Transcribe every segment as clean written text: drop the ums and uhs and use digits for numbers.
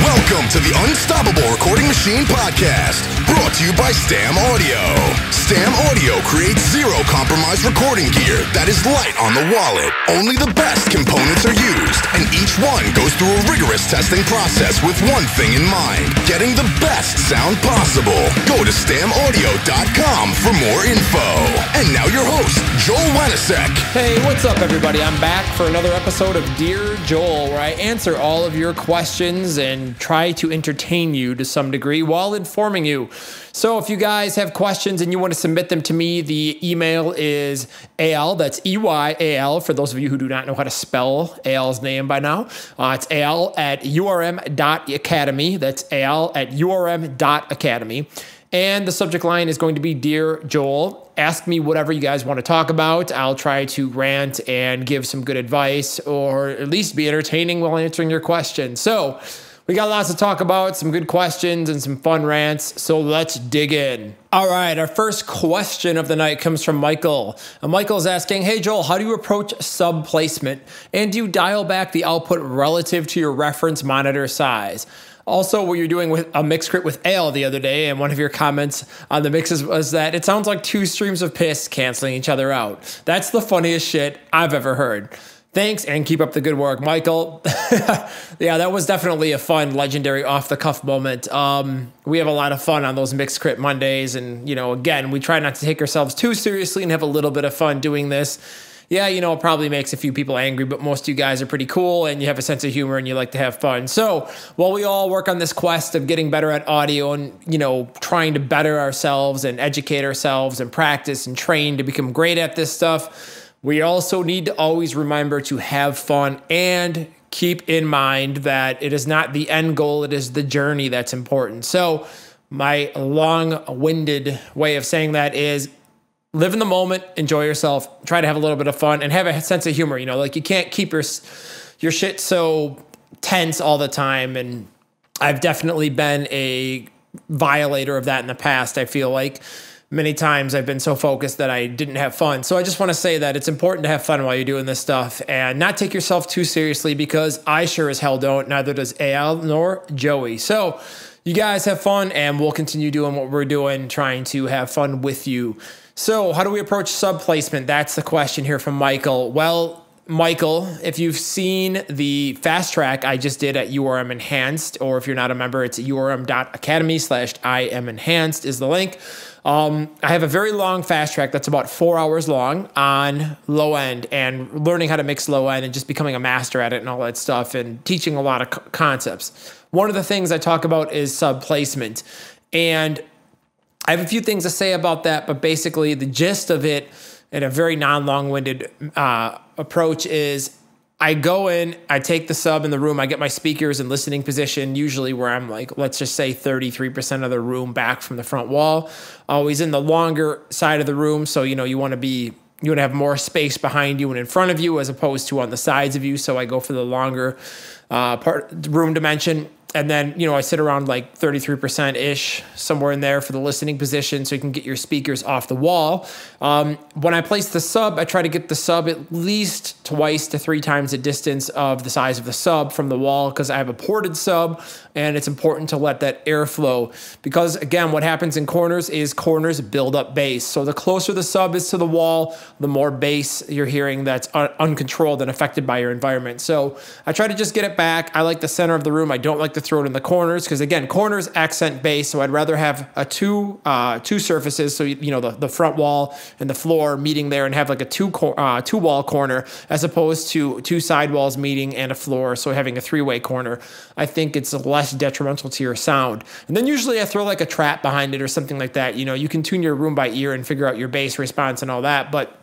Welcome to the Unstoppable Recording Machine Podcast, brought to you by Stam Audio. Stam Audio creates zero-compromise recording gear that is light on the wallet. Only the best components are used, and each one goes through a rigorous testing process with one thing in mind, getting the best sound possible. Go to stamaudio.com for more info. And now your host, Joel Wanasek. Hey, what's up, everybody? I'm back for another episode of Dear Joel, where I answer all of your questions and try to entertain you to some degree while informing you. So if you guys have questions and you want to submit them to me, the email is Al, that's EYAL, for those of you who do not know how to spell Al's name by now. It's Al at URM.academy. That's Al at URM.academy. And the subject line is going to be Dear Joel. Ask me whatever you guys want to talk about. I'll try to rant and give some good advice, or at least be entertaining while answering your questions. So we got lots to talk about, some good questions and some fun rants, so let's dig in. All right, our first question of the night comes from Michael. Michael's asking, hey Joel, how do you approach sub placement? And do you dial back the output relative to your reference monitor size? Also, what you're doing with a mix crit with Ale the other day, and one of your comments on the mixes was that it sounds like two streams of piss canceling each other out. That's the funniest shit I've ever heard. Thanks, and keep up the good work, Michael. Yeah, that was definitely a fun, legendary off-the-cuff moment. We have a lot of fun on those Mixed Crit Mondays, and, again, we try not to take ourselves too seriously and have a little bit of fun doing this. Yeah, it probably makes a few people angry, but most of you guys are pretty cool, and you have a sense of humor, and you like to have fun. So while we all work on this quest of getting better at audio and, trying to better ourselves and educate ourselves and practice and train to become great at this stuff, we also need to always remember to have fun and keep in mind that it is not the end goal, it is the journey that's important. So my long-winded way of saying that is live in the moment, enjoy yourself, try to have a little bit of fun, and have a sense of humor. You can't keep your shit so tense all the time, and I've definitely been a violator of that in the past, I feel like. Many times I've been so focused that I didn't have fun. So I just want to say that it's important to have fun while you're doing this stuff and not take yourself too seriously, because I sure as hell don't. Neither does Al nor Joey. So you guys have fun, and we'll continue doing what we're doing, trying to have fun with you. So how do we approach sub placement? That's the question here from Michael. Well, Michael, if you've seen the fast track I just did at URM Enhanced, or if you're not a member, it's urm.academy/IM-enhanced is the link. I have a very long fast track that's about 4 hours long on low end, and learning how to mix low end and just becoming a master at it and all that stuff, and teaching a lot of concepts. One of the things I talk about is sub placement, and I have a few things to say about that, but basically the gist of it in a very non-long-winded approach is I go in, I take the sub in the room, I get my speakers in listening position, usually where I'm like, let's just say 33% of the room back from the front wall. Always in the longer side of the room, so you want to have more space behind you and in front of you as opposed to on the sides of you, so I go for the longer room dimension. And then, I sit around like 33%-ish, somewhere in there for the listening position, so you can get your speakers off the wall. When I place the sub, I try to get the sub at least twice to 3 times the distance of the size of the sub from the wall, because I have a ported sub, and it's important to let that airflow. Because, again, what happens in corners is corners build up bass. So the closer the sub is to the wall, the more bass you're hearing that's uncontrolled and affected by your environment. So I try to just get it back. I like the center of the room. I don't like to throw it in the corners, because again, corners accent bass, so I'd rather have a two surfaces, so the front wall and the floor meeting there, and have like a two wall corner as opposed to 2 side walls meeting and a floor, so having a 3-way corner. I think it's less detrimental to your sound. And then usually I throw like a trap behind it or something like that. You can tune your room by ear and figure out your bass response and all that, but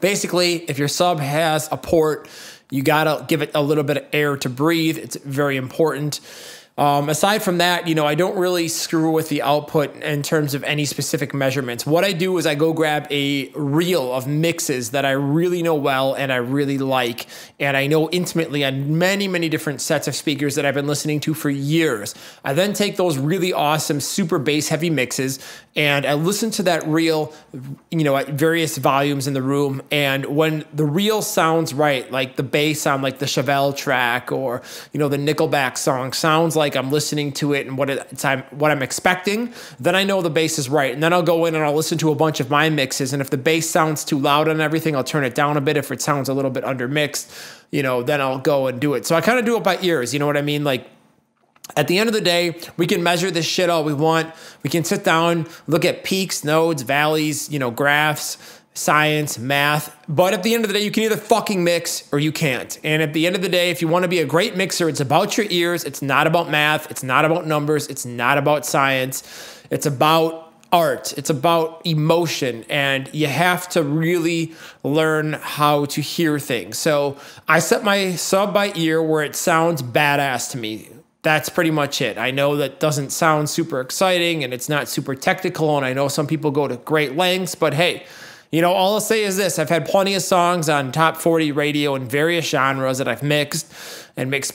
basically, if your sub has a port, you gotta give it a little bit of air to breathe. It's very important. Aside from that, I don't really screw with the output in terms of any specific measurements. What I do is I go grab a reel of mixes that I really know well and I really like, and I know intimately on many, many different sets of speakers that I've been listening to for years. I then take those really awesome, super bass heavy mixes, and I listen to that reel, at various volumes in the room. And when the reel sounds right, like the bass on like the Chevelle track or, the Nickelback song sounds like like I'm listening to it and what I'm expecting, then I know the bass is right. And then I'll go in and I'll listen to a bunch of my mixes. And if the bass sounds too loud on everything, I'll turn it down a bit. If it sounds a little bit undermixed, then I'll go and do it. So I kind of do it by ears. You know what I mean? Like, at the end of the day, we can measure this shit all we want. We can sit down, look at peaks, nodes, valleys, graphs, science, math. But at the end of the day, you can either fucking mix or you can't. And at the end of the day, if you want to be a great mixer, it's about your ears. It's not about math. It's not about numbers. It's not about science. It's about art. It's about emotion. And you have to really learn how to hear things. So I set my sub by ear where it sounds badass to me. That's pretty much it. I know that doesn't sound super exciting and it's not super technical. And I know some people go to great lengths, but hey, all I'll say is this. I've had plenty of songs on top 40 radio in various genres that I've mixed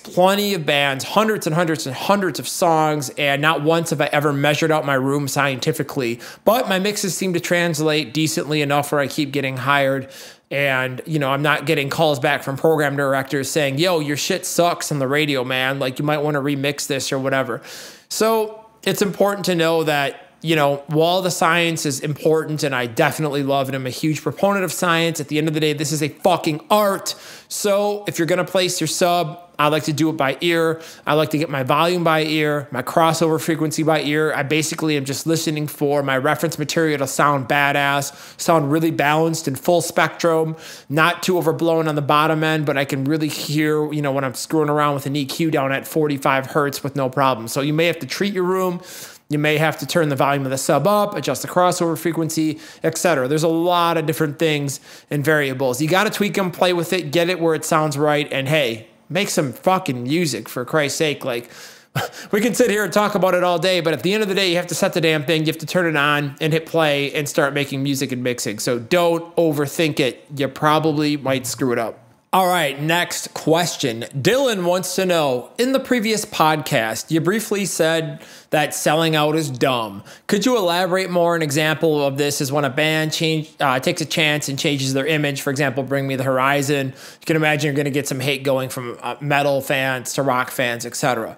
plenty of bands, hundreds and hundreds and hundreds of songs, and not once have I ever measured out my room scientifically. But my mixes seem to translate decently enough where I keep getting hired. And, I'm not getting calls back from program directors saying, yo, your shit sucks on the radio, man. Like, you might want to remix this or whatever. So it's important to know that, while the science is important and I definitely love it, I'm a huge proponent of science. At the end of the day, this is a fucking art. So if you're going to place your sub, I like to do it by ear. I like to get my volume by ear, my crossover frequency by ear. I basically am just listening for my reference material to sound badass, sound really balanced and full spectrum, not too overblown on the bottom end, but I can really hear, when I'm screwing around with an EQ down at 45 hertz with no problem. So you may have to treat your room. You may have to turn the volume of the sub up, adjust the crossover frequency, etc. There's a lot of different things and variables. You got to tweak them, play with it, get it where it sounds right, and hey, make some fucking music, for Christ's sake. Like, we can sit here and talk about it all day, but at the end of the day, you have to set the damn thing, you have to turn it on and hit play and start making music and mixing. So don't overthink it. You probably might screw it up. All right, next question. Dylan wants to know, in the previous podcast, you briefly said that selling out is dumb. Could you elaborate more? An example of this is when a band takes a chance and changes their image. For example, Bring Me the Horizon. You can imagine you're going to get some hate going from metal fans to rock fans, etc.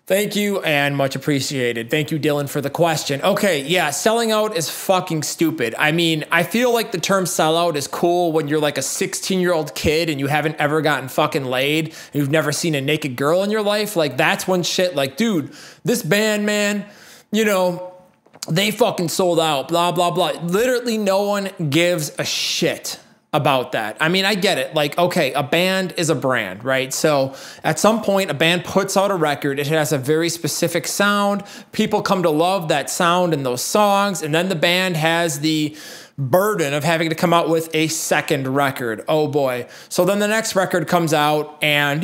Thank you and much appreciated. Thank you, Dylan, for the question. Okay, yeah, selling out is fucking stupid. I mean, I feel like the term sellout is cool when you're like a 16-year-old kid and you haven't ever gotten fucking laid and you've never seen a naked girl in your life. Like, that's when shit like, dude, this band, man, they fucking sold out, blah, blah, blah. Literally no one gives a shit about that. I mean, I get it. Like, okay, a band is a brand, right? So at some point, a band puts out a record. It has a very specific sound. People come to love that sound and those songs. And then the band has the burden of having to come out with a second record. Oh boy. So then the next record comes out and,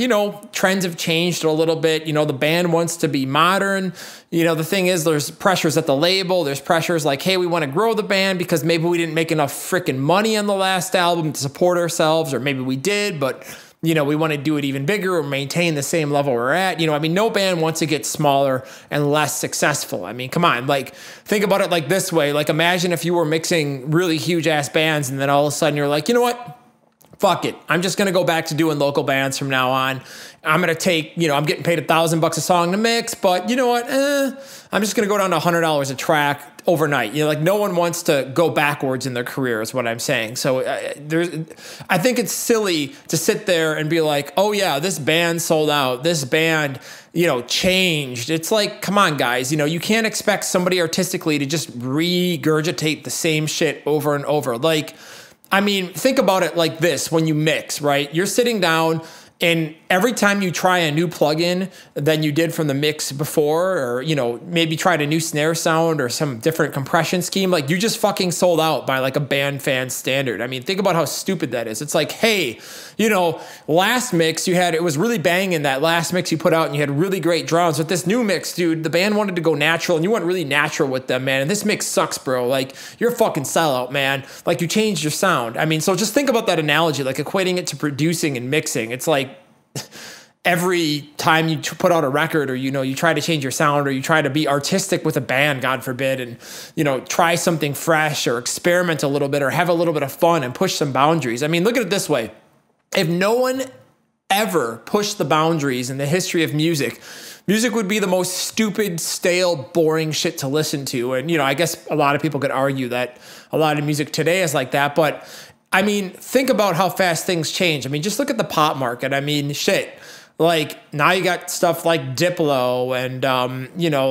trends have changed a little bit. The band wants to be modern. The thing is, there's pressures at the label. There's pressures like, hey, we want to grow the band because maybe we didn't make enough freaking money on the last album to support ourselves, or maybe we did, but we want to do it even bigger or maintain the same level we're at. No band wants to get smaller and less successful. I mean, come on, like, think about it like this way. Like, imagine if you were mixing really huge ass bands and then all of a sudden you're like, you know what? Fuck it. I'm just going to go back to doing local bands from now on. I'm going to take, I'm getting paid $1,000 a song to mix, but you know what? I'm just going to go down to $100 a track overnight. No one wants to go backwards in their career is what I'm saying. So I think it's silly to sit there and be like, oh yeah, this band sold out. This band, changed. It's like, come on guys, you can't expect somebody artistically to just regurgitate the same shit over and over. Like, I mean, think about it like this. When you mix, right? You're sitting down and every time you try a new plugin than you did from the mix before, or, maybe tried a new snare sound or some different compression scheme, like, you just fucking sold out by like a band fan standard. I mean, think about how stupid that is. It's like, hey, last mix it was really banging, that last mix you put out and you had really great drums. With this new mix, dude, the band wanted to go natural and you went really natural with them, man. And this mix sucks, bro. Like, you're a fucking sellout, man. Like, you changed your sound. I mean, so just think about that analogy, like equating it to producing and mixing. It's like, every time you put out a record or, you try to change your sound or you try to be artistic with a band, God forbid, and, try something fresh or experiment a little bit or have a little bit of fun and push some boundaries. I mean, look at it this way. If no one ever pushed the boundaries in the history of music, music would be the most stupid, stale, boring shit to listen to. And, I guess a lot of people could argue that a lot of music today is like that. But, I mean, think about how fast things change. I mean, just look at the pop market. I mean, shit. Like, now you got stuff like Diplo and,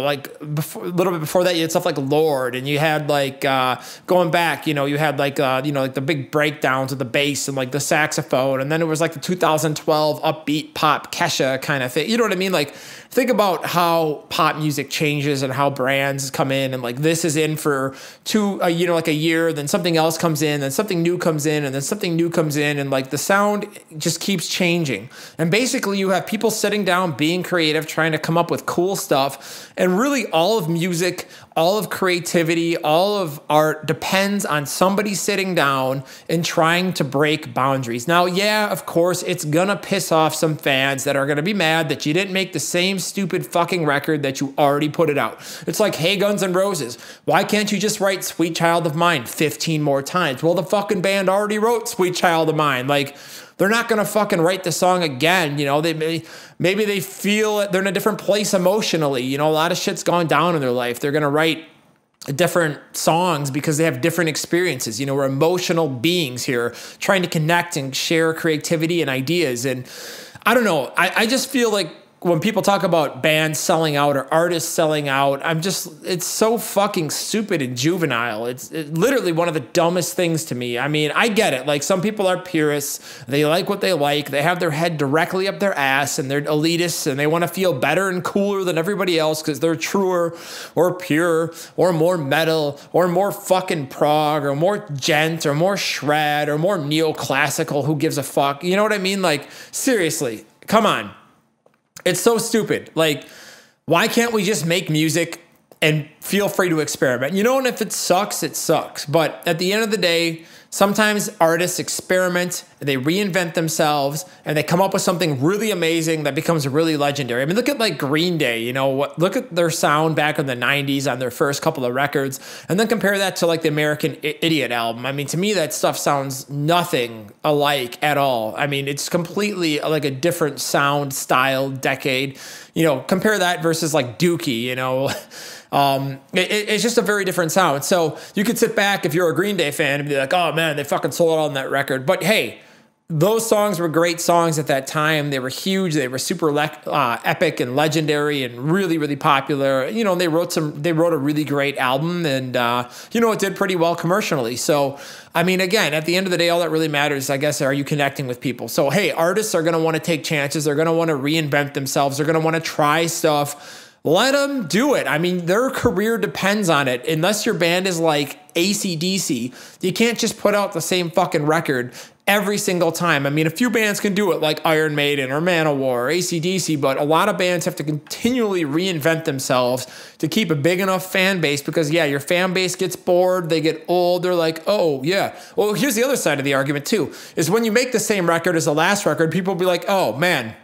like a little bit before that, you had stuff like Lord, and you had like, going back, you had like, like the big breakdowns of the bass and like the saxophone. And then it was like the 2012 upbeat pop Kesha kind of thing. You know what I mean? Like, think about how pop music changes and how brands come in, and like this is in for like a year, then something else comes in, then something new comes in, and then something new comes in, and like the sound just keeps changing. And basically you have people sitting down, being creative, trying to come up with cool stuff. And really all of music, all of creativity, all of art depends on somebody sitting down and trying to break boundaries. Now, yeah, of course, it's gonna piss off some fans that are gonna be mad that you didn't make the same stupid fucking record that you already put it out. It's like, hey, Guns N' Roses, why can't you just write Sweet Child of Mine 15 more times? Well, the fucking band already wrote Sweet Child of Mine. Like, they're not going to fucking write the song again. Maybe they feel they're in a different place emotionally. A lot of shit's gone down in their life. They're going to write different songs because they have different experiences. We're emotional beings here trying to connect and share creativity and ideas. And I don't know. I just feel like when people talk about bands selling out or artists selling out, it's so fucking stupid and juvenile. It's literally one of the dumbest things to me. I mean, I get it. Like, some people are purists. They like what they like. They have their head directly up their ass, and they're elitists, and they want to feel better and cooler than everybody else because they're truer or pure or more metal or more fucking prog or more gent or more shred or more neoclassical. Who gives a fuck? You know what I mean? Like, seriously, come on. It's so stupid. Like, why can't we just make music and feel free to experiment? And if it sucks, it sucks. But at the end of the day, sometimes artists experiment, they reinvent themselves, and they come up with something really amazing that becomes really legendary. I mean, look at like Green Day, look at their sound back in the 90s on their first couple of records, and then compare that to like the American Idiot album. I mean, to me, that stuff sounds nothing alike at all. I mean, it's completely like a different sound, style, decade. Compare that versus like Dookie, it's just a very different sound. So you could sit back if you're a Green Day fan and be like, oh man, they fucking sold out on that record. But hey, those songs were great songs at that time. They were huge. They were super epic and legendary and really, really popular. They wrote a really great album, and it did pretty well commercially. So, I mean, again, at the end of the day, all that really matters, I guess, are you connecting with people? So, hey, artists are going to want to take chances. They're going to want to reinvent themselves. They're going to want to try stuff. Let them do it. I mean, their career depends on it. Unless your band is like AC/DC, you can't just put out the same fucking record every single time. I mean, a few bands can do it, like Iron Maiden or Manowar or AC/DC, but a lot of bands have to continually reinvent themselves to keep a big enough fan base because, yeah, your fan base gets bored, they get old, they're like, oh, yeah. Well, here's the other side of the argument, too, is when you make the same record as the last record, people will be like, oh, man,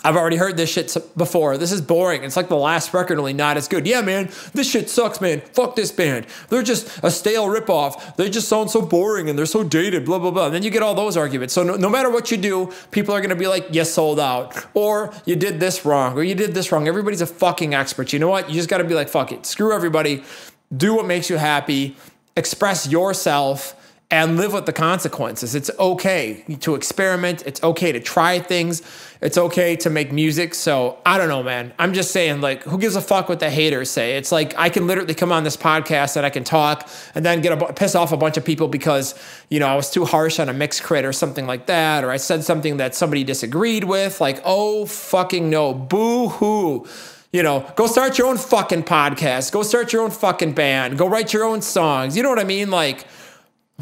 I've already heard this shit before. This is boring. It's like the last record, only not as good. Yeah, man, this shit sucks, man. Fuck this band. They're just a stale ripoff. They just sound so boring and they're so dated, blah, blah, blah. And then you get all those arguments. So no matter what you do, people are going to be like, you sold out. Or you did this wrong. Or you did this wrong. Everybody's a fucking expert. You know what? You just got to be like, fuck it. Screw everybody. Do what makes you happy. Express yourself. And live with the consequences. It's okay to experiment. It's okay to try things. It's okay to make music. So I don't know, man. I'm just saying, like, who gives a fuck what the haters say? It's like I can literally come on this podcast and I can talk and then piss off a bunch of people because, I was too harsh on a mix crit or something like that, or I said something that somebody disagreed with. Like, oh, fucking no. Boo-hoo. Go start your own fucking podcast. Go start your own fucking band. Go write your own songs. You know what I mean? Like,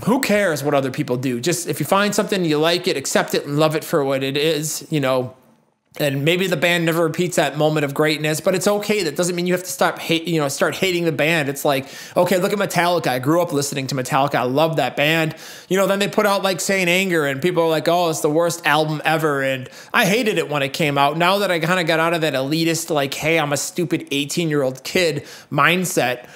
who cares what other people do? Just if you find something, you like it, accept it and love it for what it is, and maybe the band never repeats that moment of greatness, but it's okay. That doesn't mean you have to start hating the band. It's like, okay, look at Metallica. I grew up listening to Metallica. I love that band. Then they put out like Saint Anger and people are like, oh, it's the worst album ever. And I hated it when it came out. Now that I kind of got out of that elitist, like, hey, I'm a stupid 18-year-old kid mindset,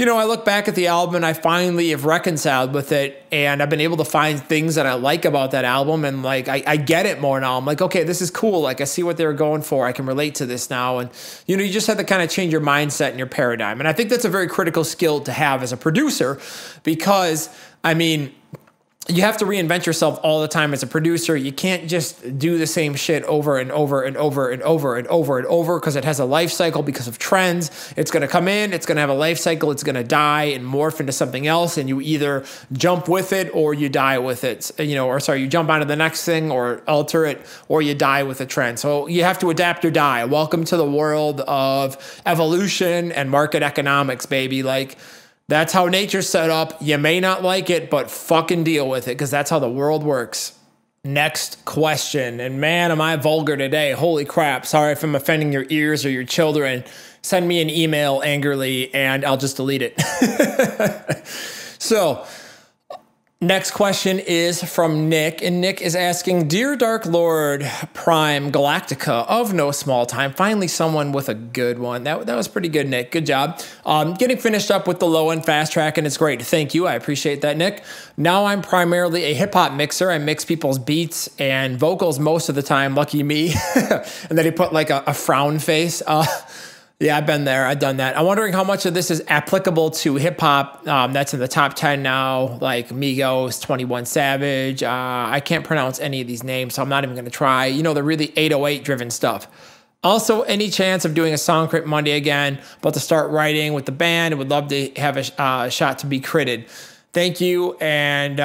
I look back at the album and I finally have reconciled with it, and I've been able to find things that I like about that album, and like I get it more now. I'm like, okay, this is cool. Like I see what they were going for. I can relate to this now. And you just have to kind of change your mindset and your paradigm. And I think that's a very critical skill to have as a producer, because you have to reinvent yourself all the time as a producer. You can't just do the same shit over and over and over and over and over and over, because it has a life cycle because of trends. It's going to come in, it's going to have a life cycle, it's going to die and morph into something else, and you either jump with it or you die with it. You jump onto the next thing or alter it, or you die with the trend. So you have to adapt or die. Welcome to the world of evolution and market economics, baby. Like, that's how nature's set up. You may not like it, but fucking deal with it, because that's how the world works. Next question. And man, am I vulgar today. Holy crap. Sorry if I'm offending your ears or your children. Send me an email angrily and I'll just delete it. So, next question is from Nick, and Nick is asking, Dear Dark Lord Prime Galactica of no small time, finally someone with a good one. That was pretty good, Nick. Good job. Getting finished up with the low-end fast track, and it's great. Thank you. I appreciate that, Nick. Now I'm primarily a hip-hop mixer. I mix people's beats and vocals most of the time. Lucky me. And then he put like a frown face. Yeah, I've been there. I've done that. I'm wondering how much of this is applicable to hip hop. That's in the top 10 now, like Migos, 21 Savage. I can't pronounce any of these names, so I'm not even going to try. The really 808 driven stuff. Also, any chance of doing a Song Crit Monday again? About to start writing with the band. Would love to have a shot to be critted. Thank you. And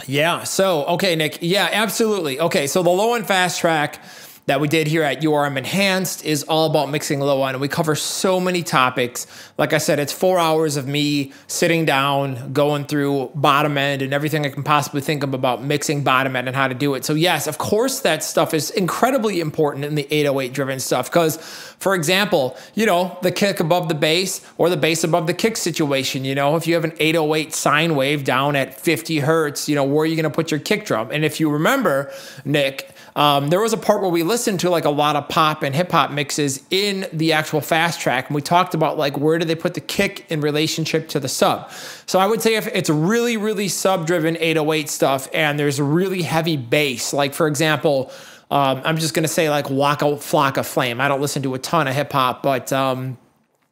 yeah, so, okay, Nick. Yeah, absolutely. Okay, so the low and fast track that we did here at URM Enhanced is all about mixing low end, and we cover so many topics. Like I said, it's 4 hours of me sitting down, going through bottom end and everything I can possibly think of about mixing bottom end and how to do it. So yes, of course that stuff is incredibly important in the 808 driven stuff, because for example, the kick above the bass or the bass above the kick situation, if you have an 808 sine wave down at 50 hertz, where are you going to put your kick drum? And if you remember, Nick, there was a part where we listened to like a lot of pop and hip hop mixes in the actual fast track, and we talked about like where do they put the kick in relationship to the sub. So I would say if it's really, really sub driven 808 stuff and there's really heavy bass, like for example, I'm just gonna say like Waka Flocka Flame. I don't listen to a ton of hip hop, but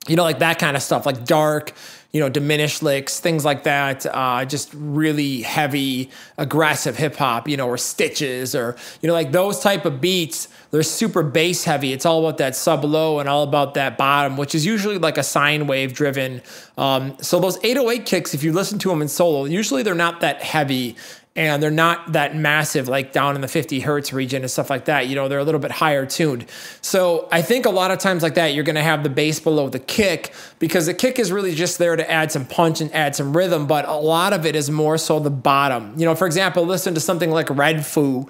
like that kind of stuff, like dark, diminished licks, things like that, just really heavy, aggressive hip hop, or Stitches, or, like those type of beats, they're super bass heavy. It's all about that sub low and all about that bottom, which is usually like a sine wave driven. So those 808 kicks, if you listen to them in solo, usually they're not that heavy. And they're not that massive, like down in the 50 hertz region and stuff like that. They're a little bit higher tuned. So I think a lot of times like that, you're going to have the bass below the kick, because the kick is really just there to add some punch and add some rhythm. But a lot of it is more so the bottom. For example, listen to something like Red Foo.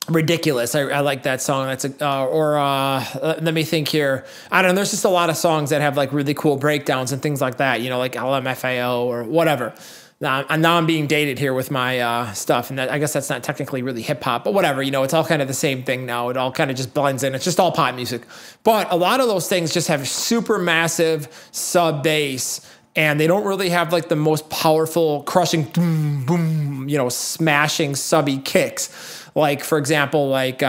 Ridiculous. I like that song. That's let me think here. I don't know. There's just a lot of songs that have like really cool breakdowns and things like that, like LMFAO or whatever. Now I'm being dated here with my stuff, and I guess that's not technically really hip-hop, but whatever, it's all kind of the same thing now. It all kind of just blends in. It's just all pop music. But a lot of those things just have super massive sub-bass, and they don't really have like the most powerful, crushing, boom, boom, smashing subby kicks. Like, for example, like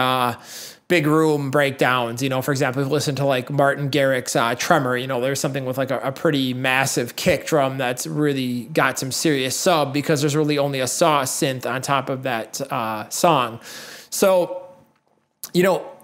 big room breakdowns, for example, if you listen to like Martin Garrix's Tremor, there's something with like a pretty massive kick drum that's really got some serious sub, because there's really only a saw synth on top of that song. So,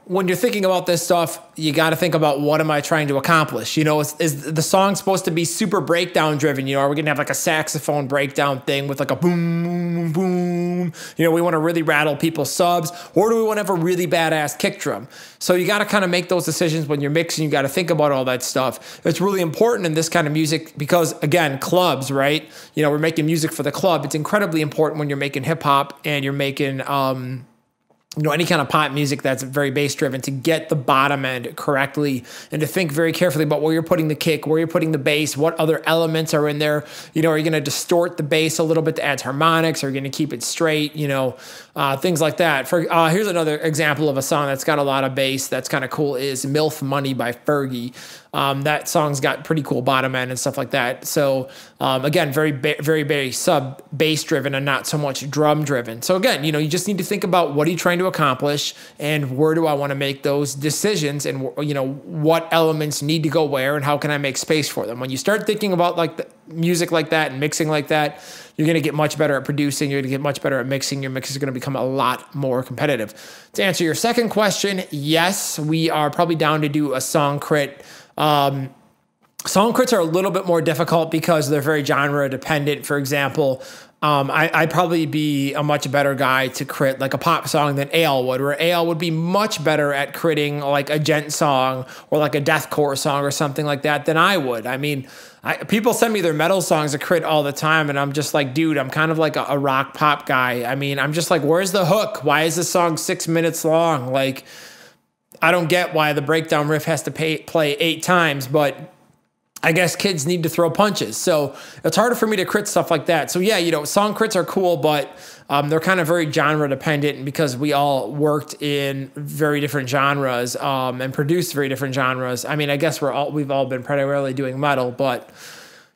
when you're thinking about this stuff, you got to think about, what am I trying to accomplish? Is the song supposed to be super breakdown driven? Are we going to have like a saxophone breakdown thing with like a boom, boom? We want to really rattle people's subs, or do we want to have a really badass kick drum? So you got to kind of make those decisions when you're mixing. You got to think about all that stuff. It's really important in this kind of music because, again, clubs, right? We're making music for the club. It's incredibly important when you're making hip hop and you're making, any kind of pop music that's very bass driven, to get the bottom end correctly and to think very carefully about where you're putting the kick, where you're putting the bass, what other elements are in there. Are you going to distort the bass a little bit to add harmonics? Are you going to keep it straight? Things like that. Here's another example of a song that's got a lot of bass that's kind of cool is MILF Money by Fergie. That song's got pretty cool bottom end and stuff like that. So again, very sub bass driven and not so much drum driven. So again, you just need to think about what are you trying to accomplish and where do I want to make those decisions, and what elements need to go where and how can I make space for them. When you start thinking about like the music like that and mixing like that, you're going to get much better at producing. You're going to get much better at mixing. Your mix is going to become a lot more competitive. To answer your second question, yes, we are probably down to do a song crit. Song crits are a little bit more difficult because they're very genre dependent. For example, I'd probably be a much better guy to crit like a pop song than Al would, where Al would be much better at critting like a gent song or like a deathcore song or something like that than I would. I mean, people send me their metal songs to crit all the time, and I'm just like, dude, I'm kind of like a rock pop guy. I mean, I'm just like, where's the hook? Why is the song 6 minutes long? Like, I don't get why the breakdown riff has to play 8 times, but I guess kids need to throw punches. So it's harder for me to crit stuff like that. So yeah, song crits are cool, but they're kind of very genre dependent because we all worked in very different genres and produced very different genres. I mean, I guess we've all been primarily doing metal, but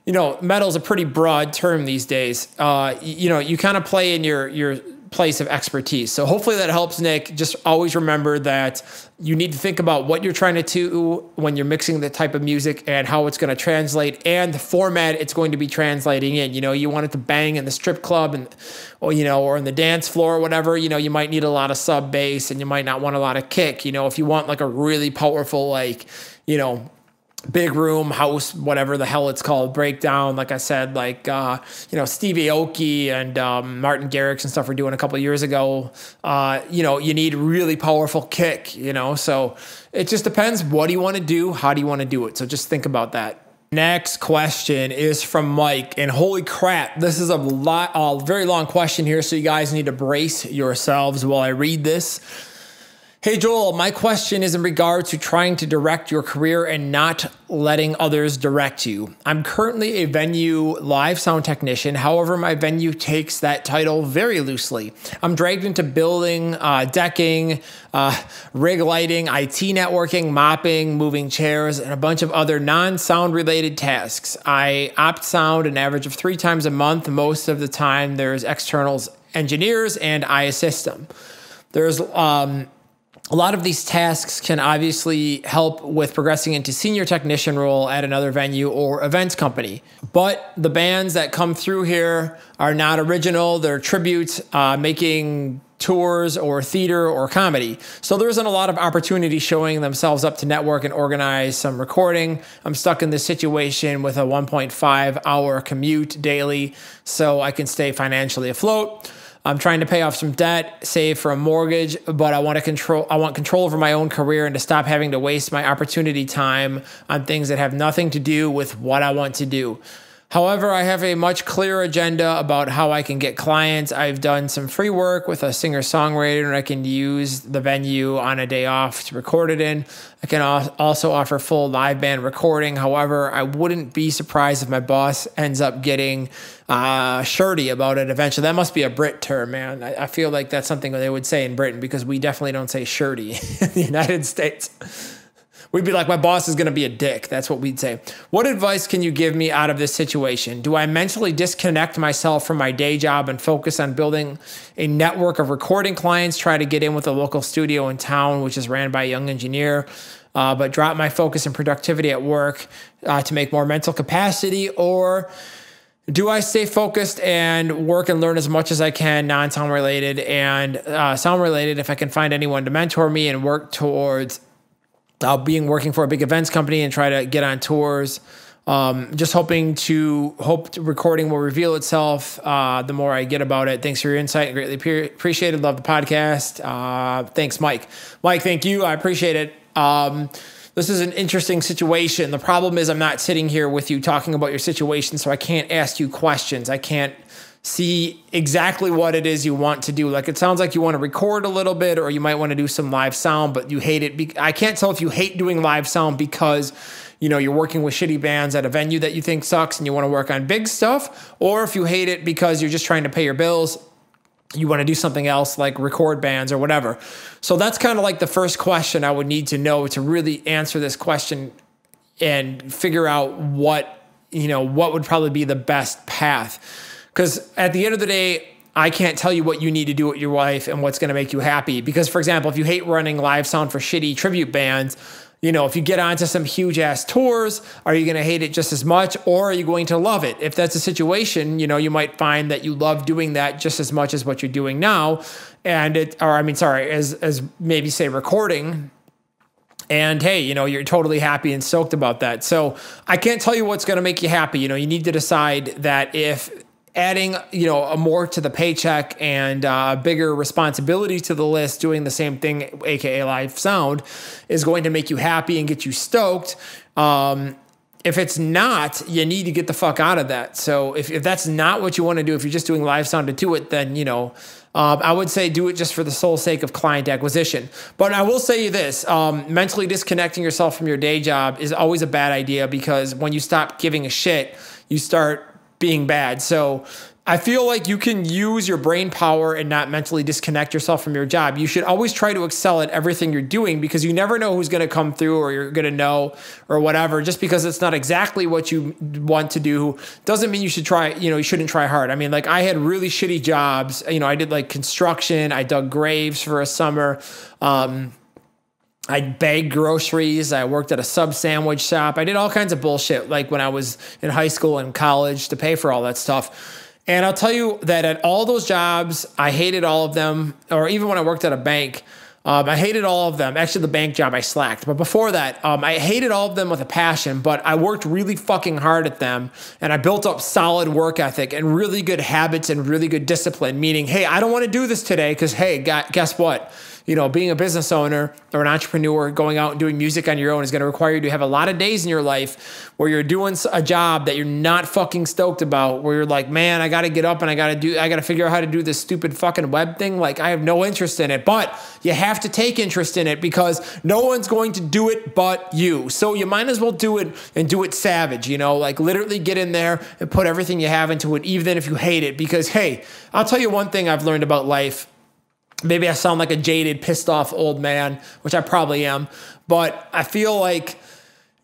metal is a pretty broad term these days. You kind of play in your place of expertise. So hopefully that helps, Nick. Just always remember that you need to think about what you're trying to do when you're mixing the type of music and how it's going to translate and the format it's going to be translating in. You want it to bang in the strip club or in the dance floor or whatever. You might need a lot of sub bass and you might not want a lot of kick. If you want like a really powerful, big room, house, whatever the hell it's called, breakdown, like I said, Stevie Aoki and Martin Garrix and stuff were doing a couple of years ago. You need really powerful kick, so it just depends. What do you want to do? How do you want to do it? So just think about that. Next question is from Mike, and holy crap, this is a very long question here, so you guys need to brace yourselves while I read this. Hey Joel, my question is in regard to trying to direct your career and not letting others direct you. I'm currently a venue live sound technician. However, my venue takes that title very loosely. I'm dragged into building, decking, rig lighting, IT networking, mopping, moving chairs, and a bunch of other non-sound related tasks. I opt sound an average of 3 times a month. Most of the time there's external engineers and I assist them. There's a lot of these tasks can obviously help with progressing into senior technician role at another venue or events company. But the bands that come through here are not original. They're tributes, making tours or theater or comedy. So there isn't a lot of opportunity showing themselves up to network and organize some recording. I'm stuck in this situation with a 1.5 hour commute daily so I can stay financially afloat. I'm trying to pay off some debt, save for a mortgage, but I want control over my own career and to stop having to waste my opportunity time on things that have nothing to do with what I want to do. However, I have a much clearer agenda about how I can get clients. I've done some free work with a singer-songwriter, and I can use the venue on a day off to record it in. I can also offer full live band recording. However, I wouldn't be surprised if my boss ends up getting shirty about it eventually. That must be a Brit term, man. I feel like that's something they would say in Britain because we definitely don't say shirty in the United States. We'd be like, my boss is going to be a dick. That's what we'd say. What advice can you give me out of this situation? Do I mentally disconnect myself from my day job and focus on building a network of recording clients, try to get in with a local studio in town, which is ran by a young engineer, but drop my focus and productivity at work to make more mental capacity? Or do I stay focused and work and learn as much as I can, non-sound related and sound related, if I can find anyone to mentor me and work towards working for a big events company and try to get on tours? Just hope recording will reveal itself the more I get about it. Thanks for your insight. Greatly appreciated. Love the podcast. Thanks, Mike. Mike, thank you. I appreciate it. This is an interesting situation. The problem is I'm not sitting here with you talking about your situation, so I can't ask you questions. I can't see exactly what it is you want to do. Like, it sounds like you want to record a little bit, or you might want to do some live sound, but you hate it. I can't tell if you hate doing live sound because, you know, you're working with shitty bands at a venue that you think sucks and you want to work on big stuff, or if you hate it because you're just trying to pay your bills. You want to do something else like record bands or whatever. So that's kind of like the first question I would need to know to really answer this question and figure out what would probably be the best path. Because at the end of the day, I can't tell you what you need to do with your life and what's going to make you happy. Because, for example, if you hate running live sound for shitty tribute bands, you know, if you get onto some huge ass tours, are you going to hate it just as much, or are you going to love it? If that's a situation, you know, you might find that you love doing that just as much as what you're doing now. As maybe say recording. And hey, you know, you're totally happy and stoked about that. So I can't tell you what's going to make you happy. You know, you need to decide that if adding, you know, more to the paycheck and bigger responsibility to the list, doing the same thing, aka live sound, is going to make you happy and get you stoked. If it's not, you need to get the fuck out of that. So if that's not what you want to do, if you're just doing live sound to do it, then, you know, I would say do it just for the sole sake of client acquisition. But I will say this, mentally disconnecting yourself from your day job is always a bad idea, because when you stop giving a shit, you start being bad. So I feel like you can use your brain power and not mentally disconnect yourself from your job. You should always try to excel at everything you're doing, because you never know who's going to come through or you're going to know or whatever. Just because it's not exactly what you want to do doesn't mean you should try, you know, you shouldn't try hard. I mean, like, I had really shitty jobs. You know, I did like construction. I dug graves for a summer. I bagged groceries. I worked at a sub sandwich shop. I did all kinds of bullshit, like when I was in high school and college, to pay for all that stuff. And I'll tell you that at all those jobs, I hated all of them. Or even when I worked at a bank, I hated all of them. Actually, the bank job I slacked. But before that, I hated all of them with a passion, but I worked really fucking hard at them. And I built up solid work ethic and really good habits and really good discipline, meaning, hey, I don't want to do this today because, hey, guess what? You know, being a business owner or an entrepreneur, going out and doing music on your own is going to require you to have a lot of days in your life where you're doing a job that you're not fucking stoked about, where you're like, man, I got to get up and I got to figure out how to do this stupid fucking web thing. Like, I have no interest in it, but you have to take interest in it because no one's going to do it but you. So you might as well do it and do it savage, you know, like literally get in there and put everything you have into it, even if you hate it. Because, hey, I'll tell you one thing I've learned about life. Maybe I sound like a jaded, pissed off old man, which I probably am, but I feel like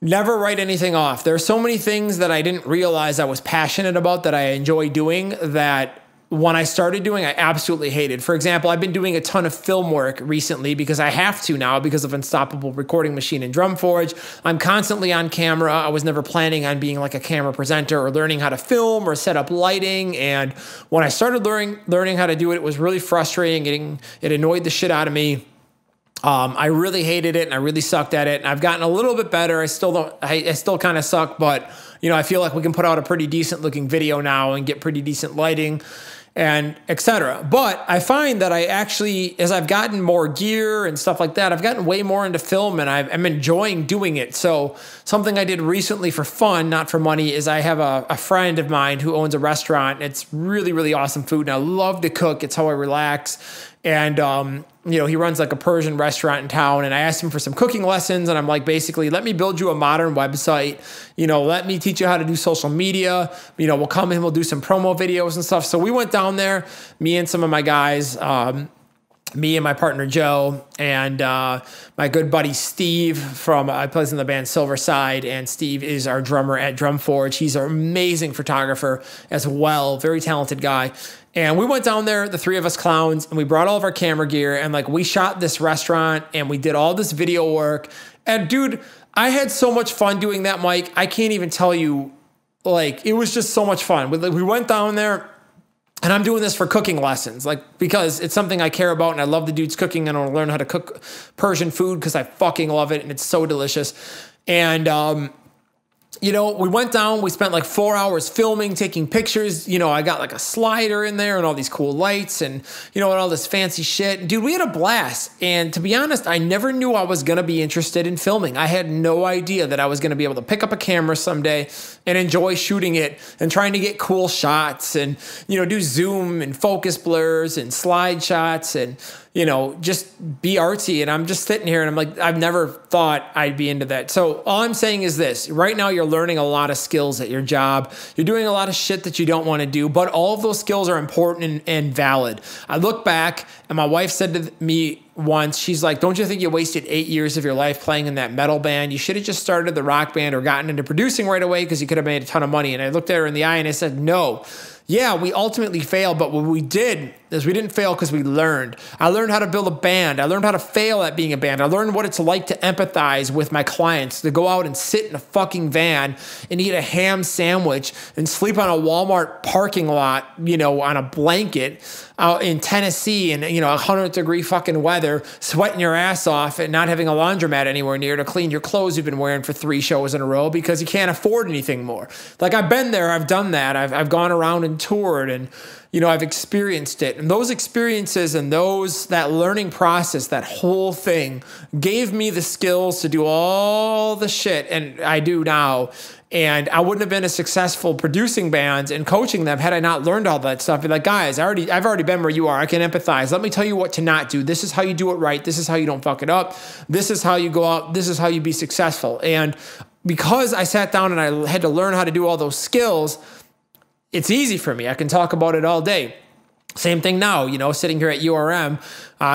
never write anything off. There are so many things that I didn't realize I was passionate about that I enjoy doing that when I started doing, I absolutely hated. For example, I've been doing a ton of film work recently because I have to now because of Unstoppable Recording Machine and Drum Forge. I'm constantly on camera. I was never planning on being like a camera presenter or learning how to film or set up lighting. And when I started learning how to do it, it was really frustrating. It annoyed the shit out of me. I really hated it and I really sucked at it. And I've gotten a little bit better. I still kind of suck, but you know, I feel like we can put out a pretty decent looking video now and get pretty decent lighting and etc. But I find that I actually, as I've gotten more gear and stuff like that, I've gotten way more into film and I'm enjoying doing it. So something I did recently for fun, not for money, is I have a friend of mine who owns a restaurant. It's really, really awesome food and I love to cook. It's how I relax. And, you know, he runs like a Persian restaurant in town and I asked him for some cooking lessons and I'm like, basically, let me build you a modern website. You know, let me teach you how to do social media. You know, we'll come in, we'll do some promo videos and stuff. So we went down there, me and some of my guys, me and my partner Joe and my good buddy Steve from I plays in the band Silverside, and Steve is our drummer at Drum Forge. He's an amazing photographer as well, very talented guy. And we went down there, the three of us clowns, and we brought all of our camera gear and like we shot this restaurant and we did all this video work. And dude, I had so much fun doing that, Mike. I can't even tell you, like, it was just so much fun. We went down there. And I'm doing this for cooking lessons, like, because it's something I care about and I love the dude's cooking and I want to learn how to cook Persian food because I fucking love it and it's so delicious. And we went down, we spent like 4 hours filming, taking pictures. I got like a slider in there and all these cool lights and, and all this fancy shit. Dude, we had a blast. And to be honest, I never knew I was going to be interested in filming. I had no idea that I was going to be able to pick up a camera someday and enjoy shooting it and trying to get cool shots and, do zoom and focus blurs and slide shots and, just be artsy. And I'm just sitting here and I'm like, I've never thought I'd be into that. So all I'm saying is this: right now you're learning a lot of skills at your job. You're doing a lot of shit that you don't want to do, but all of those skills are important and valid. I look back and my wife said to me once, she's like, don't you think you wasted 8 years of your life playing in that metal band? You should have just started the rock band or gotten into producing right away because you could have made a ton of money. And I looked at her in the eye and I said, no. Yeah, we ultimately failed, but what we did is we didn't fail because we learned. I learned how to build a band. I learned how to fail at being a band. I learned what it's like to empathize with my clients, to go out and sit in a fucking van and eat a ham sandwich and sleep on a Walmart parking lot, on a blanket out in Tennessee in, 100-degree fucking weather, sweating your ass off and not having a laundromat anywhere near to clean your clothes you've been wearing for 3 shows in a row because you can't afford anything more. Like, I've been there. I've done that. I've gone around and toured and, I've experienced it. And those experiences and that learning process, that whole thing gave me the skills to do all the shit and I do now. And I wouldn't have been as successful producing bands and coaching them had I not learned all that stuff. Be like, guys, I've already been where you are. I can empathize. Let me tell you what to not do. This is how you do it right. This is how you don't fuck it up. This is how you go out. This is how you be successful. And because I sat down and I had to learn how to do all those skills, it's easy for me. I can talk about it all day. Same thing now, sitting here at URM,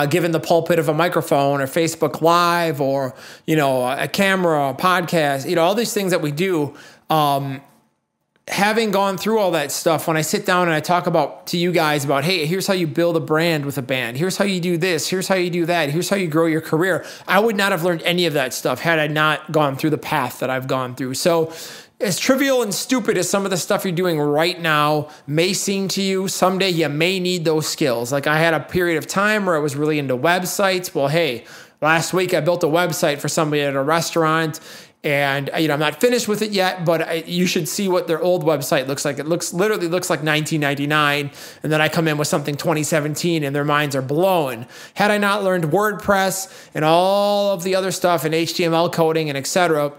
given the pulpit of a microphone or Facebook Live or, a camera, a podcast, all these things that we do. Having gone through all that stuff, when I sit down and I talk to you guys about, hey, here's how you build a brand with a band. Here's how you do this. Here's how you do that. Here's how you grow your career. I would not have learned any of that stuff had I not gone through the path that I've gone through. So as trivial and stupid as some of the stuff you're doing right now may seem to you, someday you may need those skills. Like, I had a period of time where I was really into websites. Well, hey, last week I built a website for somebody at a restaurant, and I'm not finished with it yet, but you should see what their old website looks like. It literally looks like 1999, and then I come in with something 2017, and their minds are blown. Had I not learned WordPress and all of the other stuff and HTML coding and etc.,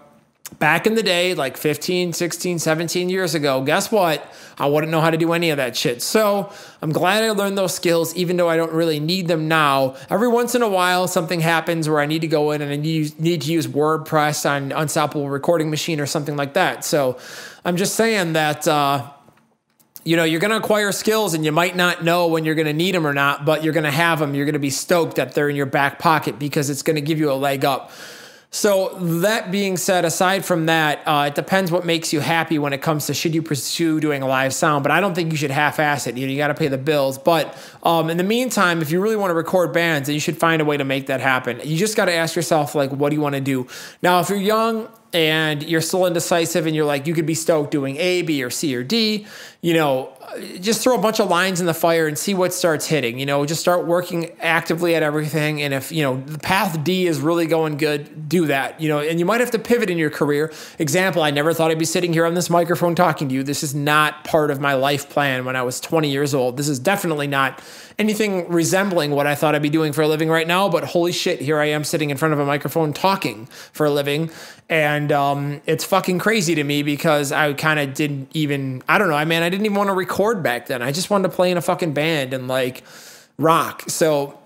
back in the day, like 15, 16, 17 years ago, guess what? I wouldn't know how to do any of that shit. So I'm glad I learned those skills, even though I don't really need them now. Every once in a while, something happens where I need to go in and I need to use WordPress on Unstoppable Recording Machine or something like that. So I'm just saying that, you're going to acquire skills and you might not know when you're going to need them or not, but you're going to have them. You're going to be stoked that they're in your back pocket because it's going to give you a leg up. So that being said, aside from that, it depends what makes you happy when it comes to should you pursue doing a live sound. But I don't think you should half-ass it. You got to pay the bills. But in the meantime, if you really want to record bands, then you should find a way to make that happen. You just got to ask yourself, like, what do you want to do? Now, if you're young and you're still indecisive and you're like, you could be stoked doing A, B, or C, or D, just throw a bunch of lines in the fire and see what starts hitting. Just start working actively at everything. And if, the path D is really going good, do that, and you might have to pivot in your career. Example, I never thought I'd be sitting here on this microphone talking to you. This is not part of my life plan when I was 20 years old. This is definitely not anything resembling what I thought I'd be doing for a living right now, but holy shit, here I am sitting in front of a microphone talking for a living. And it's fucking crazy to me because I kind of didn't even, I didn't even want to record back then. I just wanted to play in a fucking band and like rock. So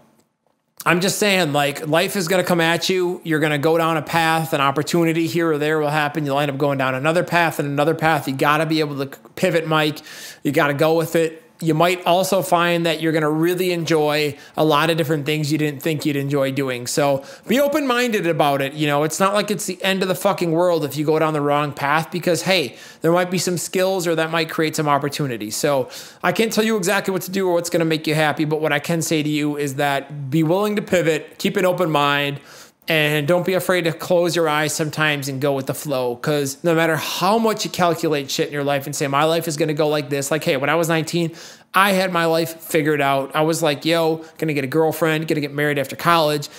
I'm just saying, like, life is going to come at you. You're going to go down a path, an opportunity here or there will happen. You'll end up going down another path and another path. You got to be able to pivot, Mike. You got to go with it. You might also find that you're going to really enjoy a lot of different things you didn't think you'd enjoy doing. So be open-minded about it. It's not like it's the end of the fucking world if you go down the wrong path because, hey, there might be some skills or that might create some opportunity. So I can't tell you exactly what to do or what's going to make you happy, but what I can say to you is that be willing to pivot, keep an open mind, and don't be afraid to close your eyes sometimes and go with the flow, because no matter how much you calculate shit in your life and say, my life is going to go like this, like, hey, when I was 19, I had my life figured out. I was like, yo, going to get a girlfriend, going to get married after college,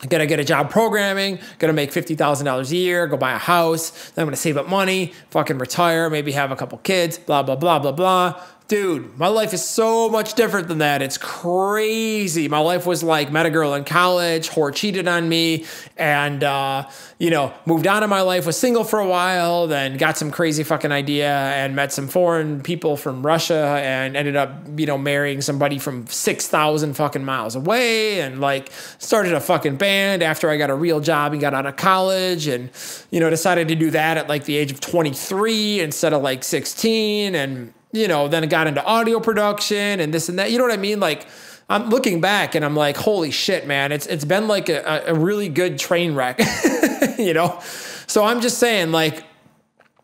I'm going to get a job programming, going to make $50,000 a year, go buy a house, then I'm going to save up money, fucking retire, maybe have a couple kids, blah, blah, blah, blah, blah. Dude, my life is so much different than that. It's crazy. My life was like, met a girl in college, whore cheated on me, and, moved on in my life, was single for a while, then got some crazy fucking idea and met some foreign people from Russia and ended up, marrying somebody from 6,000 fucking miles away, and like started a fucking band after I got a real job and got out of college, and, decided to do that at like the age of 23 instead of like 16, and then it got into audio production and this and that. You know what I mean? Like, I'm looking back and I'm like, holy shit, man, it's been like a really good train wreck, So I'm just saying, like,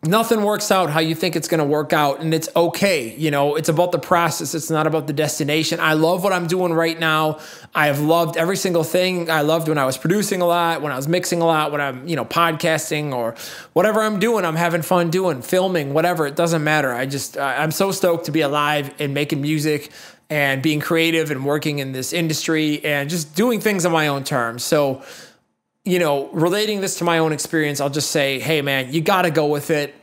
nothing works out how you think it's going to work out, and it's okay. It's about the process. It's not about the destination. I love what I'm doing right now. I have loved every single thing. I loved when I was producing a lot, when I was mixing a lot, when I'm, podcasting or whatever I'm doing, I'm having fun doing, filming, whatever. It doesn't matter. I'm so stoked to be alive and making music and being creative and working in this industry and just doing things on my own terms. So, relating this to my own experience, I'll just say, hey, man, you got to go with it.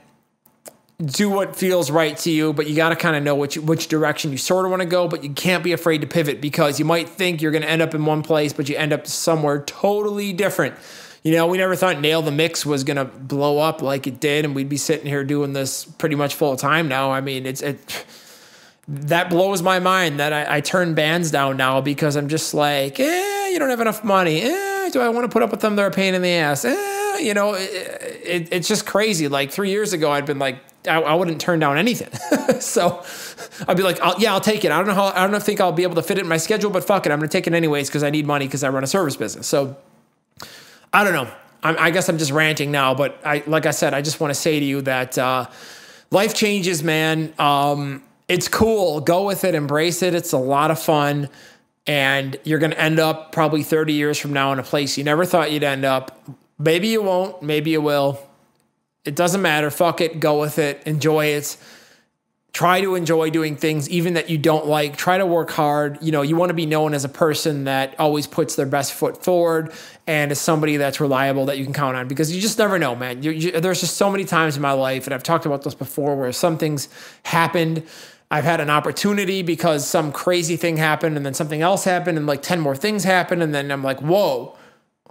Do what feels right to you, but you got to kind of know which direction you sort of want to go, but you can't be afraid to pivot, because you might think you're going to end up in one place, but you end up somewhere totally different. We never thought Nail the Mix was going to blow up like it did, and we'd be sitting here doing this pretty much full time now. I mean, that blows my mind that I turn bands down now because I'm just like, you don't have enough money. Do I want to put up with them? They're a pain in the ass. It's just crazy. Like 3 years ago, I'd been like, I wouldn't turn down anything. So I'd be like, I'll take it. I don't think I'll be able to fit it in my schedule, but fuck it. I'm going to take it anyways because I need money because I run a service business. So I don't know. I guess I'm just ranting now, but like I said, I just want to say to you that life changes, man. It's cool. Go with it. Embrace it. It's a lot of fun. And you're going to end up probably 30 years from now in a place you never thought you'd end up. Maybe you won't. Maybe you will. It doesn't matter. Fuck it. Go with it. Enjoy it. Try to enjoy doing things even that you don't like. Try to work hard. You want to be known as a person that always puts their best foot forward and is somebody that's reliable that you can count on, because you just never know, man. There's just so many times in my life, and I've talked about this before, where some things happened. I've had an opportunity because some crazy thing happened, and then something else happened, and like 10 more things happened. And then I'm like, whoa,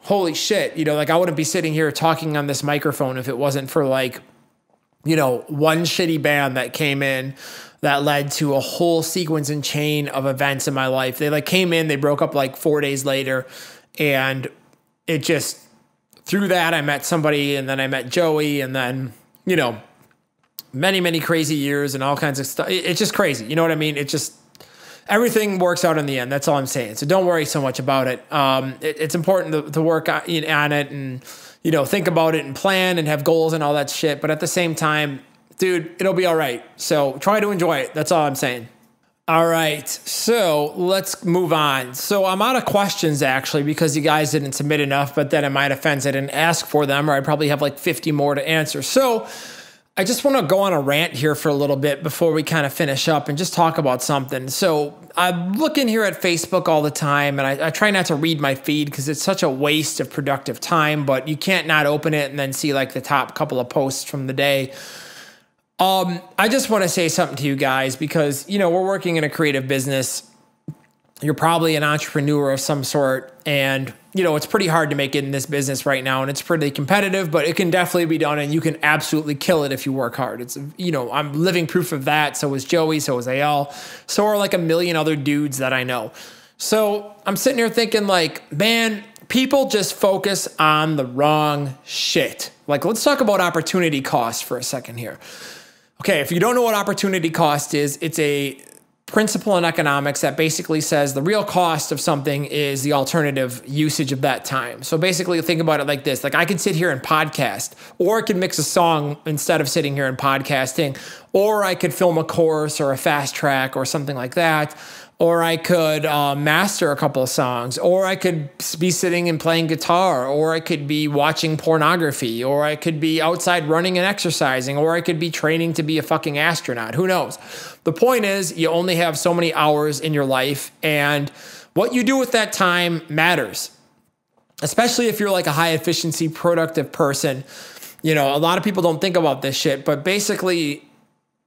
holy shit. I wouldn't be sitting here talking on this microphone if it wasn't for like, one shitty band that came in that led to a whole sequence and chain of events in my life. They like came in, they broke up like 4 days later, and it just, through that, I met somebody, and then I met Joey, and then, many, many crazy years and all kinds of stuff. It's just crazy. You know what I mean? It's just, everything works out in the end. That's all I'm saying. So don't worry so much about it. It's important to work on it and, think about it and plan and have goals and all that shit. But at the same time, dude, it'll be all right. So try to enjoy it. That's all I'm saying. All right. So let's move on. So I'm out of questions, actually, because you guys didn't submit enough, but then in my defense, I didn't ask for them, or I probably have like 50 more to answer. So I just want to go on a rant here for a little bit before we kind of finish up and just talk about something. So I'm looking here at Facebook all the time, and I try not to read my feed because it's such a waste of productive time, but you can't not open it and then see like the top couple of posts from the day. I just want to say something to you guys because, we're working in a creative business. You're probably an entrepreneur of some sort, and it's pretty hard to make it in this business right now, and it's pretty competitive, but it can definitely be done, and you can absolutely kill it if you work hard. It's, I'm living proof of that. So is Joey, so is AL, so are like a million other dudes that I know. So I'm sitting here thinking like, man, people just focus on the wrong shit. Like, let's talk about opportunity cost for a second here. Okay, if you don't know what opportunity cost is, it's a principle in economics that basically says the real cost of something is the alternative usage of that time. So basically think about it like this. Like I could sit here and podcast, or I could mix a song instead of sitting here and podcasting, or I could film a course or a fast track or something like that. Or I could master a couple of songs, or I could be sitting and playing guitar, or I could be watching pornography, or I could be outside running and exercising, or I could be training to be a fucking astronaut. Who knows? The point is, you only have so many hours in your life, and what you do with that time matters. especially if you're like a high efficiency, productive person. You know, a lot of people don't think about this shit, but basically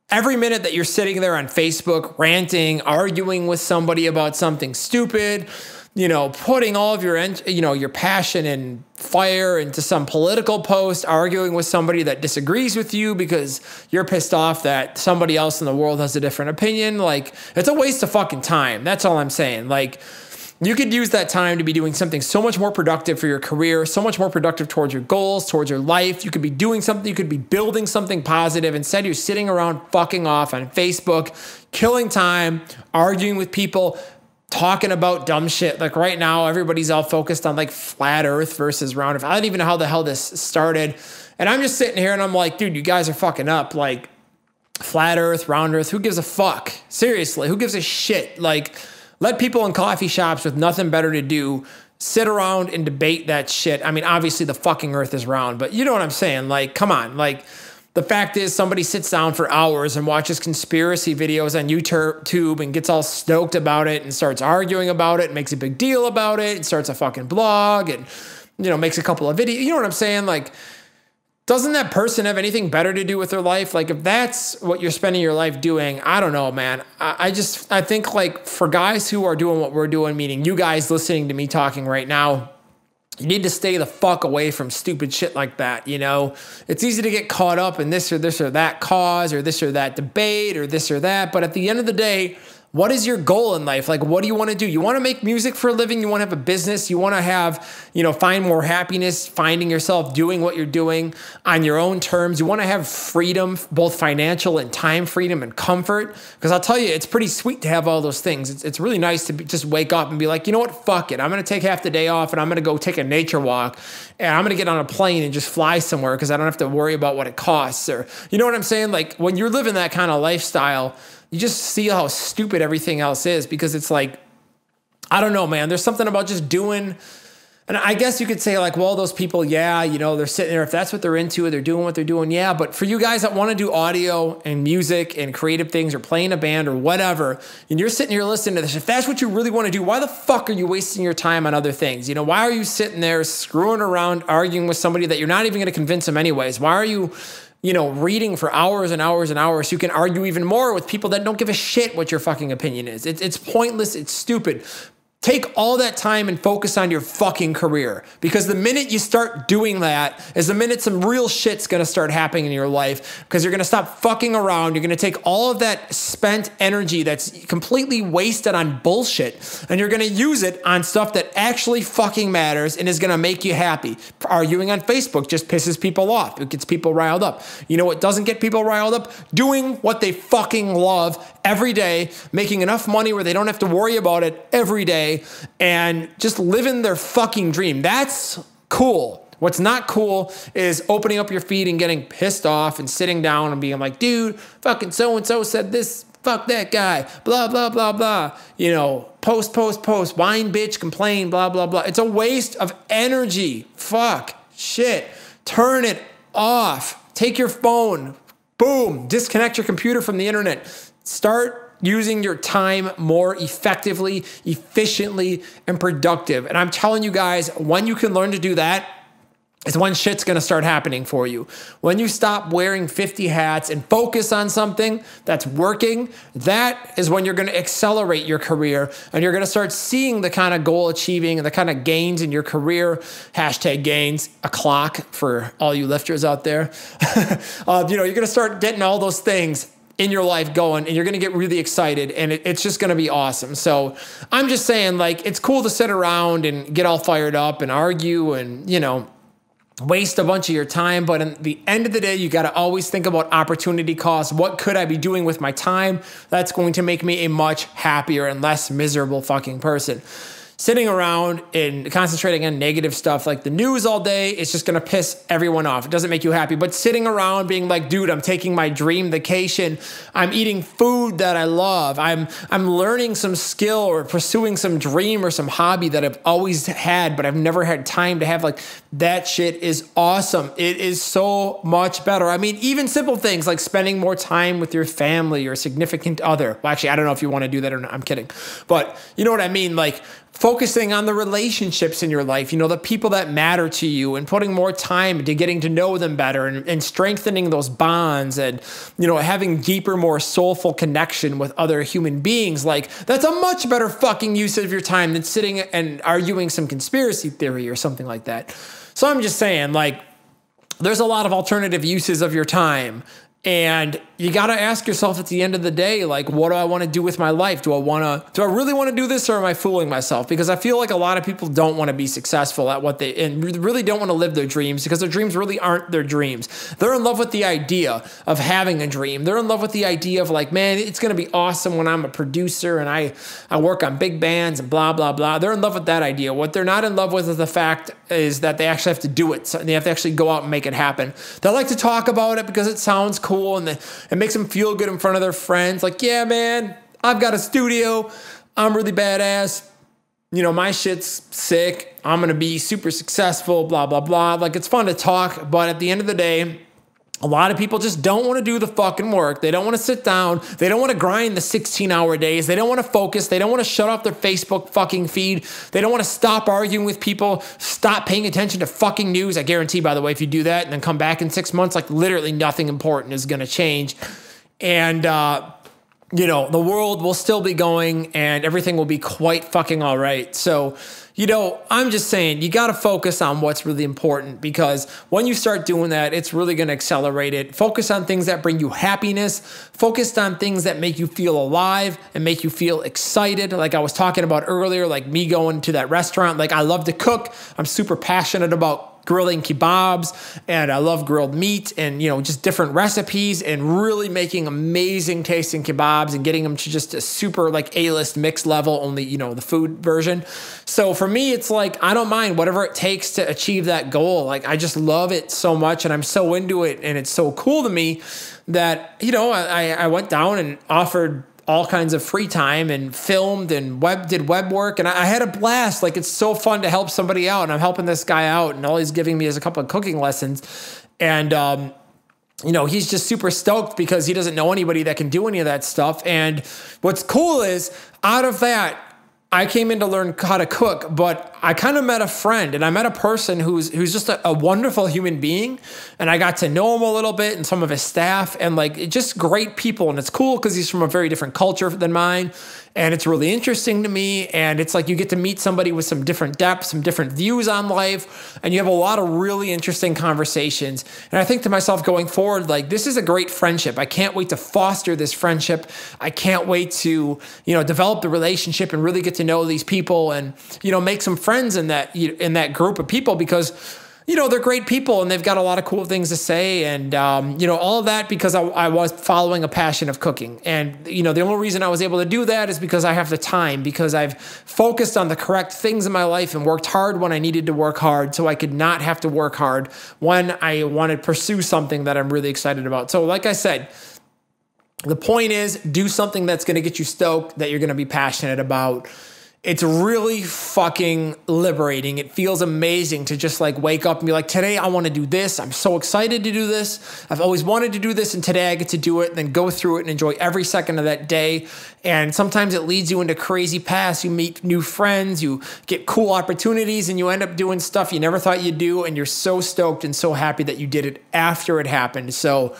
every minute that you're sitting there on Facebook, ranting, arguing with somebody about something stupid, you know, putting all of your, you know, your passion and fire into some political post, arguing with somebody that disagrees with you because you're pissed off that somebody else in the world has a different opinion. Like, it's a waste of fucking time. That's all I'm saying. Like, you could use that time to be doing something so much more productive for your career, so much more productive towards your goals, towards your life. You could be doing something, you could be building something positive. Instead, you're sitting around fucking off on Facebook, killing time, arguing with people, talking about dumb shit. Like right now, everybody's all focused on like flat earth versus round earth. I don't even know how the hell this started. And I'm just sitting here and I'm like, dude, you guys are fucking up. Like flat earth, round earth, who gives a fuck? Seriously, who gives a shit? Like, let people in coffee shops with nothing better to do sit around and debate that shit. I mean, obviously the fucking earth is round, but you know what I'm saying? Like, come on. Like, the fact is somebody sits down for hours and watches conspiracy videos on YouTube and gets all stoked about it and starts arguing about it and makes a big deal about it and starts a fucking blog and, you know, makes a couple of videos. You know what I'm saying? Like, doesn't that person have anything better to do with their life? Like, if that's what you're spending your life doing, I don't know, man. I think like for guys who are doing what we're doing, meaning you guys listening to me talking right now, you need to stay the fuck away from stupid shit like that, you know? It's easy to get caught up in this or that cause or this or that debate or this or that. But at the end of the day, what is your goal in life? Like, what do you want to do? You want to make music for a living? You want to have a business? You want to have, you know, find more happiness, finding yourself doing what you're doing on your own terms. You want to have freedom, both financial and time freedom and comfort. Because I'll tell you, it's pretty sweet to have all those things. It's really nice to just wake up and be like, you know what? Fuck it. I'm going to take half the day off and I'm going to go take a nature walk and I'm going to get on a plane and just fly somewhere because I don't have to worry about what it costs. Or, you know what I'm saying? Like, when you're living that kind of lifestyle, you just see how stupid everything else is because it's like, I don't know, man. There's something about just doing, and I guess you could say like, well, those people, yeah, you know, they're sitting there. If that's what they're into, they're doing what they're doing. Yeah. But for you guys that want to do audio and music and creative things or playing a band or whatever, and you're sitting here listening to this, if that's what you really want to do, why the fuck are you wasting your time on other things? You know, why are you sitting there screwing around, arguing with somebody that you're not even going to convince them anyways? Why are you reading for hours and hours and hours so you can argue even more with people that don't give a shit what your fucking opinion is? It's pointless. It's stupid. Take all that time and focus on your fucking career. Because the minute you start doing that is the minute some real shit's going to start happening in your life, because you're going to stop fucking around. You're going to take all of that spent energy that's completely wasted on bullshit and you're going to use it on stuff that actually fucking matters and is going to make you happy. Arguing on Facebook just pisses people off. It gets people riled up. You know what doesn't get people riled up? Doing what they fucking love every day, making enough money where they don't have to worry about it every day, and just living their fucking dream. That's cool. What's not cool is opening up your feed and getting pissed off and sitting down and being like, dude, fucking so-and-so said this, fuck that guy, blah, blah, blah, blah. You know, post, whine, bitch, complain, blah, blah, blah. It's a waste of energy. Fuck, shit. Turn it off. Take your phone. Boom. Disconnect your computer from the internet. Start using your time more effectively, efficiently, and productive. And I'm telling you guys, when you can learn to do that, is when shit's going to start happening for you. When you stop wearing 50 hats and focus on something that's working, that is when you're going to accelerate your career and you're going to start seeing the kind of goal achieving and the kind of gains in your career. Hashtag gains, a clock for all you lifters out there. You're going to start getting all those things in your life going, and you're going to get really excited, and it's just going to be awesome. So I'm just saying, like, it's cool to sit around and get all fired up and argue and, waste a bunch of your time. But at the end of the day, you got to always think about opportunity cost. What could I be doing with my time that's going to make me a much happier and less miserable fucking person? Sitting around and concentrating on negative stuff like the news all day, it's just going to piss everyone off. It doesn't make you happy. But sitting around being like, dude, I'm taking my dream vacation. I'm eating food that I love. I'm learning some skill or pursuing some dream or some hobby that I've always had, but I've never had time to have. Like, that shit is awesome. It is so much better. I mean, even simple things like spending more time with your family or significant other. Well, actually, I don't know if you want to do that or not. I'm kidding. But you know what I mean? Like, focusing on the relationships in your life, the people that matter to you, and putting more time into getting to know them better and strengthening those bonds and, having deeper, more soulful connection with other human beings. Like, that's a much better fucking use of your time than sitting and arguing some conspiracy theory or something like that. So I'm just saying, like, there's a lot of alternative uses of your time. And you got to ask yourself at the end of the day, like, what do I want to do with my life? Do I really want to do this, or am I fooling myself? Because I feel like a lot of people don't want to be successful at what and really don't want to live their dreams, because their dreams really aren't their dreams. They're in love with the idea of having a dream. They're in love with the idea of, like, man, it's going to be awesome when I'm a producer and I work on big bands and blah, blah, blah. They're in love with that idea. What they're not in love with is the fact is that they actually have to do it. So they have to actually go out and make it happen. They like to talk about it because it sounds cool and it makes them feel good in front of their friends. Like, yeah, man, I've got a studio. I'm really badass. My shit's sick. I'm going to be super successful, blah, blah, blah. Like, it's fun to talk, but at the end of the day, a lot of people just don't want to do the fucking work. They don't want to sit down. They don't want to grind the 16-hour days. They don't want to focus. They don't want to shut off their Facebook fucking feed. They don't want to stop arguing with people, stop paying attention to fucking news. I guarantee, by the way, if you do that and then come back in 6 months, like, literally nothing important is going to change. And, the world will still be going and everything will be quite fucking all right. So, I'm just saying, you got to focus on what's really important, because when you start doing that, it's really going to accelerate it. Focus on things that bring you happiness. Focus on things that make you feel alive and make you feel excited. Like I was talking about earlier, like me going to that restaurant. Like, I love to cook. I'm super passionate about grilling kebabs, and I love grilled meat and, just different recipes and really making amazing tasting kebabs and getting them to just a super like A-list mixed level, only, the food version. So for me, it's like, I don't mind whatever it takes to achieve that goal. Like, I just love it so much and I'm so into it, and it's so cool to me that, I went down and offered all kinds of free time and filmed and did web work. And I had a blast. Like, it's so fun to help somebody out. And I'm helping this guy out, and all he's giving me is a couple of cooking lessons. And, he's just super stoked because he doesn't know anybody that can do any of that stuff. And what's cool is, out of that, I came in to learn how to cook, but I kind of met a friend, and I met a person who's just a wonderful human being, and I got to know him a little bit and some of his staff, and like, just great people. And it's cool because he's from a very different culture than mine, and it's really interesting to me. And it's like, you get to meet somebody with some different depth, some different views on life, and you have a lot of really interesting conversations. And I think to myself, going forward, like, this is a great friendship. I can't wait to foster this friendship. I can't wait to, develop the relationship and really get to know these people and, make some friends in that group of people, because they're great people and they've got a lot of cool things to say. And, all of that because I was following a passion of cooking. And, the only reason I was able to do that is because I have the time, because I've focused on the correct things in my life and worked hard when I needed to work hard, so I could not have to work hard when I wanted to pursue something that I'm really excited about. So like I said, the point is, do something that's going to get you stoked, that you're going to be passionate about. It's really fucking liberating. It feels amazing to just like wake up and be like, today I want to do this. I'm so excited to do this. I've always wanted to do this, and today I get to do it, and then go through it and enjoy every second of that day. And sometimes it leads you into crazy paths. You meet new friends, you get cool opportunities, and you end up doing stuff you never thought you'd do, and you're so stoked and so happy that you did it after it happened. So,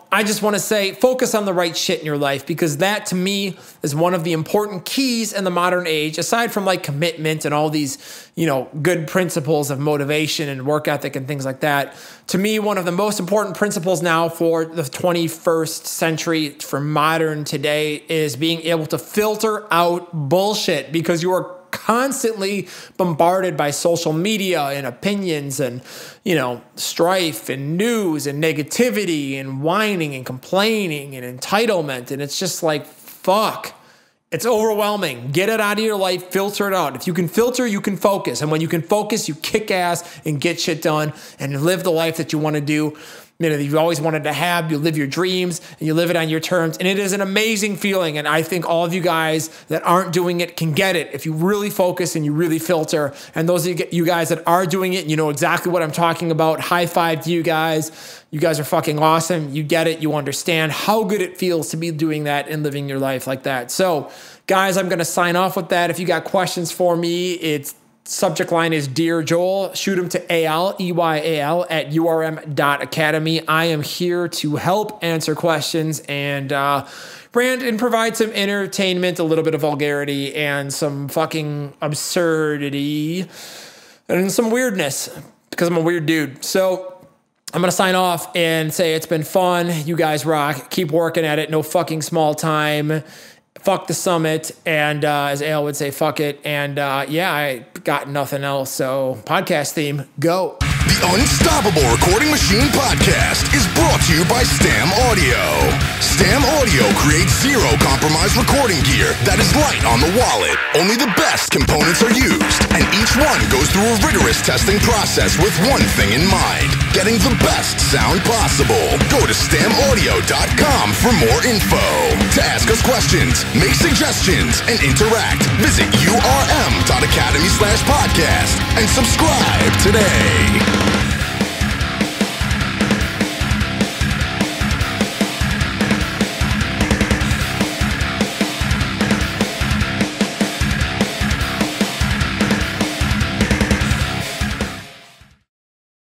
I just want to say, focus on the right shit in your life, because that, to me, is one of the important keys in the modern age, aside from like commitment and all these, good principles of motivation and work ethic and things like that. To me, one of the most important principles now for the 21st century, for modern today, is being able to filter out bullshit, because you are constantly bombarded by social media and opinions and, strife and news and negativity and whining and complaining and entitlement. And it's just like, fuck, it's overwhelming. Get it out of your life, filter it out. If you can filter, you can focus. And when you can focus, you kick ass and get shit done and live the life that you want to do. that you've always wanted to have. You live your dreams and you live it on your terms. And it is an amazing feeling. And I think all of you guys that aren't doing it can get it if you really focus and you really filter. And those of you guys that are doing it, you know exactly what I'm talking about. High five to you guys. You guys are fucking awesome. You get it. You understand how good it feels to be doing that and living your life like that. So guys, I'm going to sign off with that. If you got questions for me, it's subject line is Dear Joel. Shoot them to EYAL at URM.academy. I am here to help answer questions and rant and provide some entertainment, a little bit of vulgarity, and some fucking absurdity and some weirdness because I'm a weird dude. So I'm going to sign off and say it's been fun. You guys rock. Keep working at it. No fucking small time. Fuck the summit, and as Ale would say, fuck it. And yeah, I got nothing else. So podcast theme, go. The Unstoppable Recording Machine Podcast is brought to you by Stam Audio. Stam Audio creates zero compromise recording gear that is light on the wallet. Only the best components are used, and each one goes through a rigorous testing process with one thing in mind: getting the best sound possible. Go to stamaudio.com for more info. To ask us questions, make suggestions, and interact, visit urm.academy/podcast and subscribe today.